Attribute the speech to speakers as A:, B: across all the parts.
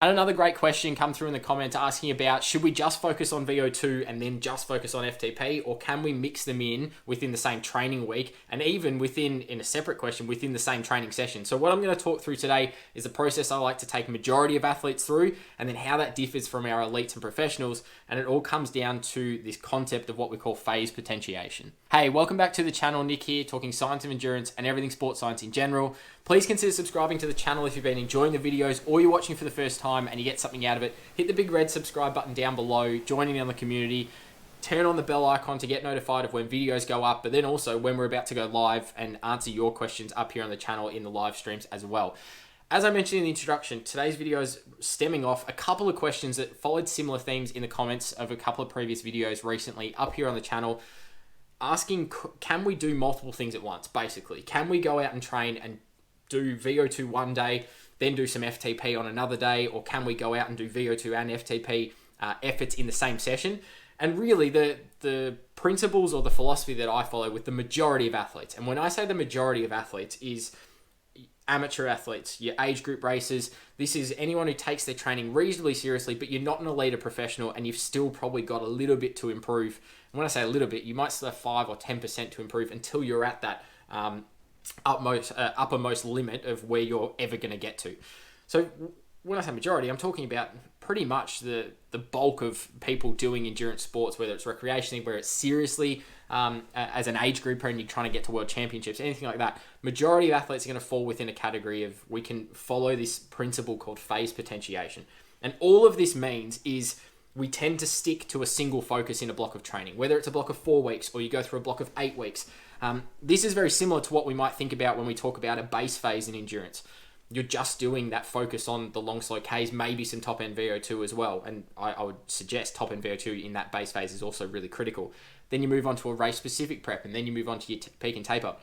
A: And another great question come through in the comments asking about, should we just focus on VO2 and then just focus on FTP, or can we mix them in within the same training week and even within, in a separate question, within the same training session? So what I'm going to talk through today is the process I like to take a majority of athletes through, and then how that differs from our elites and professionals, and it all comes down to this concept of what we call phase potentiation. Hey, welcome back to the channel. Nick here, talking science of endurance and everything sports science in general. Please consider subscribing to the channel if you've been enjoying the videos or you're watching for the first time and you get something out of it. Hit the big red subscribe button down below, join in on the community, turn on the bell icon to get notified of when videos go up, but then also when we're about to go live and answer your questions up here on the channel in the live streams as well. As I mentioned in the introduction, today's video is stemming off a couple of questions that followed similar themes in the comments of a couple of previous videos recently up here on the channel, asking, can we do multiple things at once, basically? Can we go out and train and do VO2 one day, then do some FTP on another day, or can we go out and do VO2 and FTP efforts in the same session? And really, the principles or the philosophy that I follow with the majority of athletes, and when I say the majority of athletes, is amateur athletes, your age group racers. This is anyone who takes their training reasonably seriously, but you're not an elite or professional, and you've still probably got a little bit to improve. And when I say a little bit, you might still have 5 or 10% to improve until you're at that uppermost limit of where you're ever going to get to. So when I say majority, I'm talking about pretty much the bulk of people doing endurance sports, whether it's recreationally, whether it's seriously as an age grouper and you're trying to get to world championships, anything like that. Majority of athletes are going to fall within a category of, we can follow this principle called phase potentiation. And all of this means is we tend to stick to a single focus in a block of training, whether it's a block of 4 weeks or you go through a block of 8 weeks. This is very similar to what we might think about when we talk about a base phase in endurance. You're just doing that focus on the long slow Ks, maybe some top end VO2 as well. And I would suggest top end VO2 in that base phase is also really critical. Then you move on to a race specific prep, and then you move on to your peak and taper.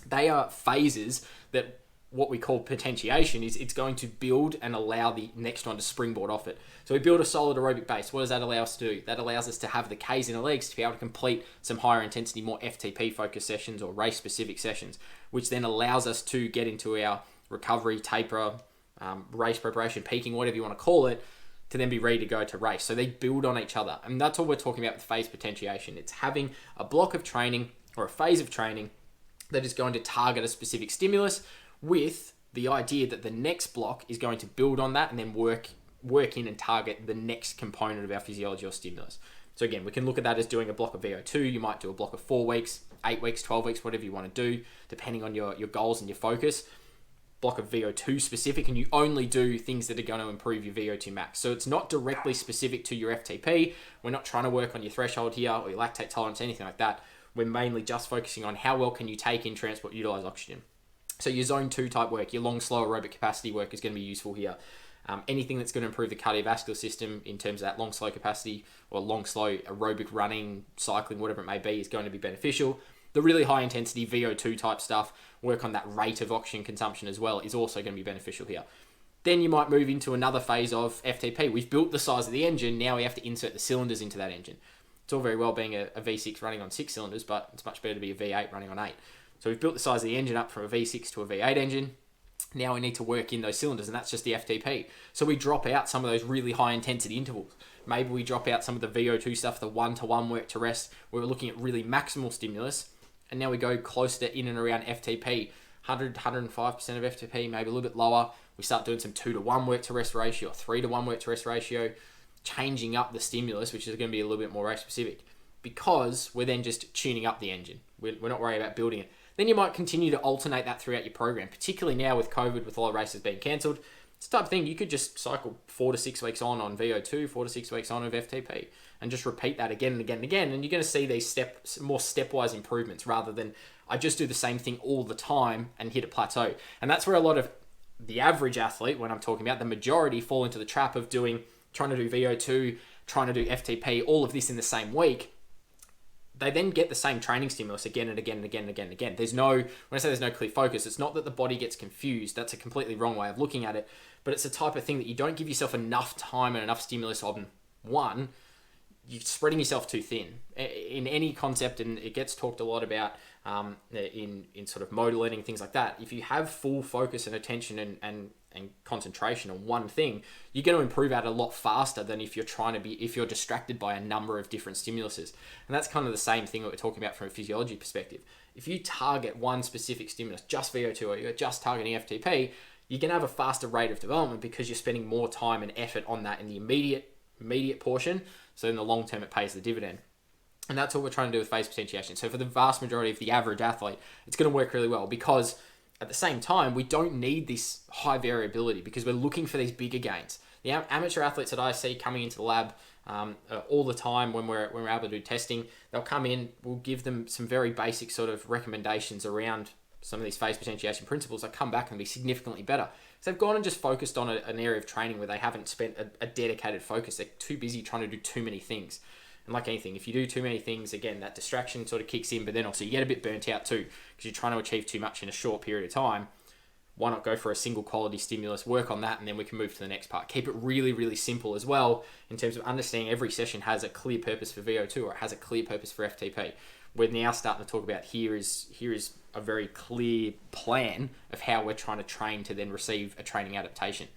A: They are phases that what we call potentiation is it's going to build and allow the next one to springboard off it. So we build a solid aerobic base. What does that allow us to do? That allows us to have the Ks in the legs to be able to complete some higher intensity, more FTP focused sessions or race specific sessions, which then allows us to get into our recovery, taper, race preparation, peaking, whatever you want to call it, to then be ready to go to race. So they build on each other. And that's what we're talking about with phase potentiation. It's having a block of training or a phase of training that is going to target a specific stimulus with the idea that the next block is going to build on that and then work in and target the next component of our physiology or stimulus. So again, we can look at that as doing a block of VO2. You might do a block of 4 weeks, 8 weeks, 12 weeks, whatever you want to do, depending on your goals and your focus. Block of VO2 specific, and you only do things that are going to improve your VO2 max. So it's not directly specific to your FTP. We're not trying to work on your threshold here or your lactate tolerance, anything like that. We're mainly just focusing on how well can you take in, transport, utilize oxygen. So your zone 2 type work, your long, slow aerobic capacity work is going to be useful here. Anything that's going to improve the cardiovascular system in terms of that long, slow capacity or long, slow aerobic running, cycling, whatever it may be, is going to be beneficial. The really high intensity VO2 type stuff, work on that rate of oxygen consumption as well, is also going to be beneficial here. Then you might move into another phase of FTP. We've built the size of the engine, now we have to insert the cylinders into that engine. It's all very well being a V6 running on 6 cylinders, but it's much better to be a V8 running on 8. So we've built the size of the engine up from a V6 to a V8 engine. Now we need to work in those cylinders, and that's just the FTP. So we drop out some of those really high intensity intervals. Maybe we drop out some of the VO2 stuff, the 1-to-1 work to rest, where we're looking at really maximal stimulus. And now we go close to in and around FTP, 100, 105% of FTP, maybe a little bit lower. We start doing some 2-to-1 work to rest ratio, or 3-to-1 work to rest ratio, changing up the stimulus, which is going to be a little bit more race specific, because we're then just tuning up the engine. We're not worried about building it. Then you might continue to alternate that throughout your program, particularly now with COVID, with a lot of races being cancelled. It's the type of thing you could just cycle 4 to 6 weeks on VO2, 4 to 6 weeks on of FTP, and just repeat that again and again and again. And you're going to see these more stepwise improvements rather than I just do the same thing all the time and hit a plateau. And that's where a lot of the average athlete, when I'm talking about the majority, fall into the trap of trying to do VO2, trying to do FTP, all of this in the same week. They then get the same training stimulus again and again and again and again and again. When I say there's no clear focus, it's not that the body gets confused. That's a completely wrong way of looking at it. But it's the type of thing that you don't give yourself enough time and enough stimulus on one. You're spreading yourself too thin. In any concept, and it gets talked a lot about in sort of motor learning, things like that. If you have full focus and attention and and concentration on one thing, you're going to improve at a lot faster than if you're distracted by a number of different stimuluses. And that's kind of the same thing that we're talking about from a physiology perspective. If you target one specific stimulus, just VO2, or you're just targeting FTP, you're going to have a faster rate of development because you're spending more time and effort on that in the immediate portion. So in the long term, it pays the dividend. And that's what we're trying to do with phase potentiation. So for the vast majority of the average athlete, it's going to work really well because at the same time, we don't need this high variability because we're looking for these bigger gains. The amateur athletes that I see coming into the lab all the time when we're able to do testing, they'll come in, we'll give them some very basic sort of recommendations around some of these phase potentiation principles. They come back and be significantly better. So they've gone and just focused on an area of training where they haven't spent a dedicated focus. They're too busy trying to do too many things. And like anything, if you do too many things, again, that distraction sort of kicks in, but then also you get a bit burnt out too because you're trying to achieve too much in a short period of time. Why not go for a single quality stimulus, work on that, and then we can move to the next part. Keep it really, really simple as well in terms of understanding every session has a clear purpose for VO2 or it has a clear purpose for FTP. We're now starting to talk about here is a very clear plan of how we're trying to train to then receive a training adaptation.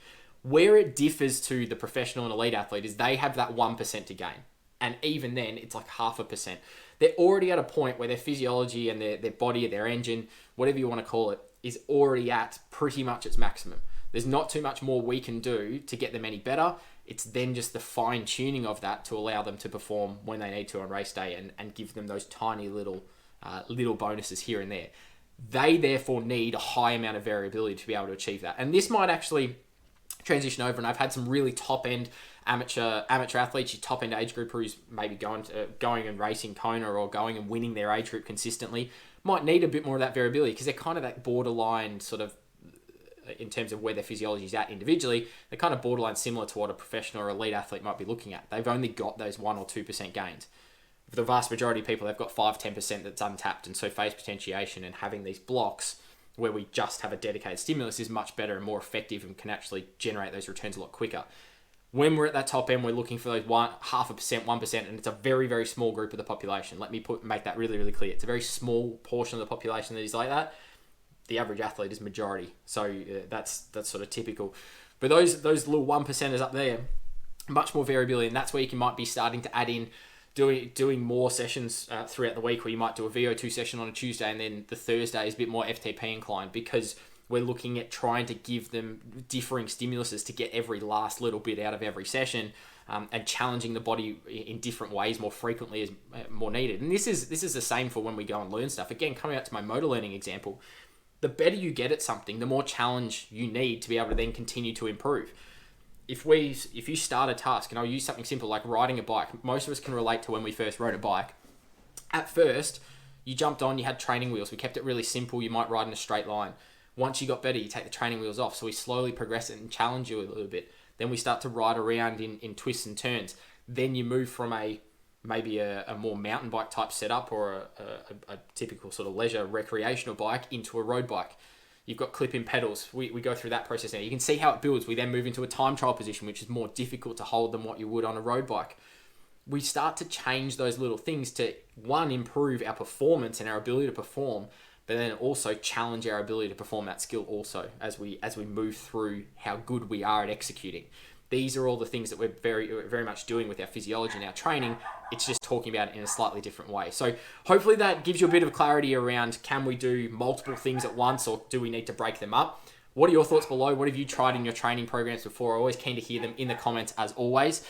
A: Where it differs to the professional and elite athlete is they have that 1% to gain. And even then, it's like 0.5%. They're already at a point where their physiology and their body, their engine, whatever you want to call it, is already at pretty much its maximum. There's not too much more we can do to get them any better. It's then just the fine tuning of that to allow them to perform when they need to on race day and give them those tiny little bonuses here and there. They therefore need a high amount of variability to be able to achieve that. And this might actually transition over, and I've had some really top-end amateur athletes, your top-end age group who's maybe going and racing Kona or going and winning their age group consistently, might need a bit more of that variability because they're kind of that borderline sort of, in terms of where their physiology is at individually, they're kind of borderline similar to what a professional or elite athlete might be looking at. They've only got those 1 or 2% gains. For the vast majority of people, they've got 5-10% that's untapped, and so phase potentiation and having these blocks where we just have a dedicated stimulus is much better and more effective and can actually generate those returns a lot quicker. When we're at that top end, we're looking for those 0.5%, 1%, and it's a very, very small group of the population. Let me make that really, really clear. It's a very small portion of the population that is like that. The average athlete is majority, so that's sort of typical. But those little 1%ers up there, much more variability, and that's where you might be starting to add in doing more sessions throughout the week, where you might do a VO2 session on a Tuesday and then the Thursday is a bit more FTP inclined because we're looking at trying to give them differing stimuluses to get every last little bit out of every session and challenging the body in different ways more frequently as more needed. And this is the same for when we go and learn stuff. Again, coming out to my motor learning example, the better you get at something, the more challenge you need to be able to then continue to improve. If you start a task, and I'll use something simple like riding a bike, most of us can relate to when we first rode a bike. At first, you jumped on, you had training wheels. We kept it really simple. You might ride in a straight line. Once you got better, you take the training wheels off. So we slowly progress it and challenge you a little bit. Then we start to ride around in twists and turns. Then you move from maybe a more mountain bike type setup or a typical sort of leisure recreational bike into a road bike. You've got clip-in pedals. We go through that process now. You can see how it builds. We then move into a time trial position, which is more difficult to hold than what you would on a road bike. We start to change those little things to, one, improve our performance and our ability to perform, but then also challenge our ability to perform that skill also as we move through how good we are at executing. These are all the things that we're very, very much doing with our physiology and our training. It's just talking about it in a slightly different way. So hopefully that gives you a bit of clarity around, can we do multiple things at once or do we need to break them up? What are your thoughts below? What have you tried in your training programs before? I'm always keen to hear them in the comments as always.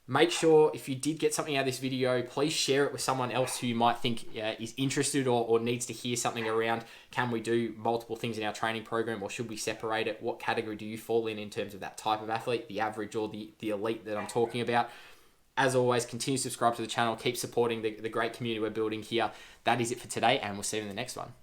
A: Make sure if you did get something out of this video, please share it with someone else who you might think is interested or needs to hear something around, can we do multiple things in our training program or should we separate it? What category do you fall in terms of that type of athlete, the average or the elite that I'm talking about? As always, continue to subscribe to the channel, keep supporting the great community we're building here. That is it for today, and we'll see you in the next one.